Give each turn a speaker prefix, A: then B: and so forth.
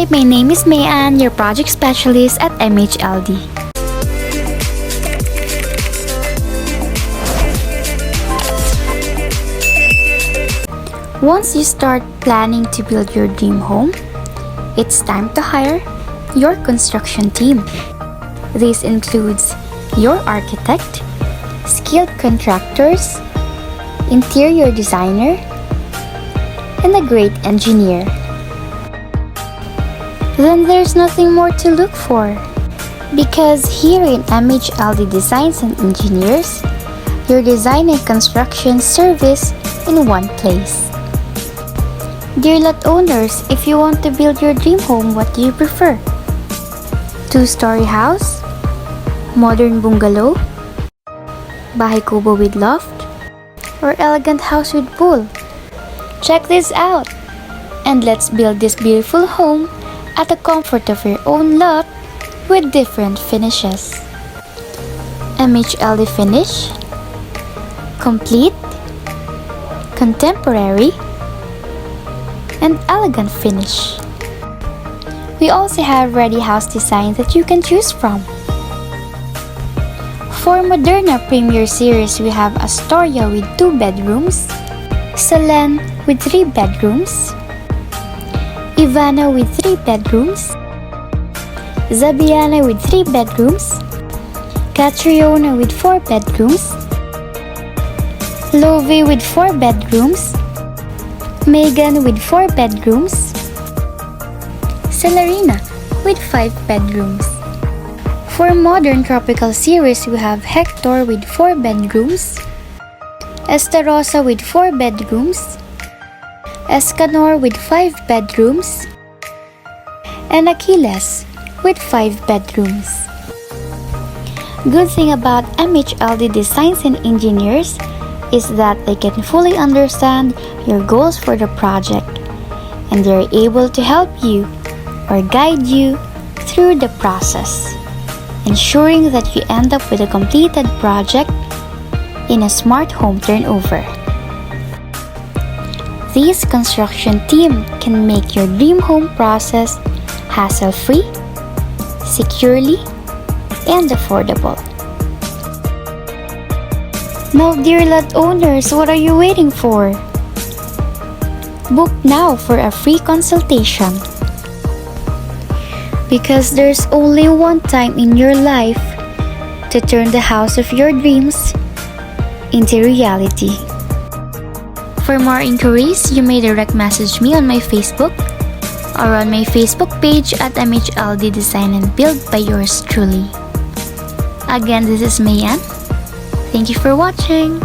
A: Hi, my name is Mayan, your project specialist at MHLD. Once you start planning to build your dream home, it's time to hire your construction team. This includes your architect, skilled contractors, interior designer, and a great engineer. Then there's nothing more to look for, because here in MHLD Designs and Engineers, your design and construction service in one place. Dear lot owners, if you want to build your dream home, what do you prefer? Two-story house? Modern bungalow? 𝘵𝗁𝗶𝘀 with loft? Or elegant house with pool? Check this out! And let's build this beautiful home at the comfort of your own lot with different finishes. MHLD finish, complete, contemporary, and elegant finish. We also have ready house designs that you can choose from. For Moderna Premier Series, we have Astoria with 2 bedrooms, Selen with 3 bedrooms, Ivana with 3 bedrooms, Zabiana with 3 bedrooms, Catriona with 4 bedrooms, Lovi with 4 bedrooms, Megan with 4 bedrooms, Celerina with 5 bedrooms. For Modern Tropical Series, we have Hector with 4 bedrooms, Esterosa with 4 bedrooms, Escanor with 5 bedrooms, and Achilles with 5 bedrooms. Good thing about MHLD Designs and Engineers is that they can fully understand your goals for the project, and they're able to help you or guide you through the process, ensuring that you end up with a completed project in a smart home turnover. This construction team can make your dream home process hassle-free, securely, and affordable. Now, dear lot owners, what are you waiting for? Book now for a free consultation. Because there's only one time in your life to turn the house of your dreams into reality. For more inquiries, you may direct message me on my Facebook or on my Facebook page at MHLD Design and Build by yours truly. Again, this is Mayan. Thank you for watching.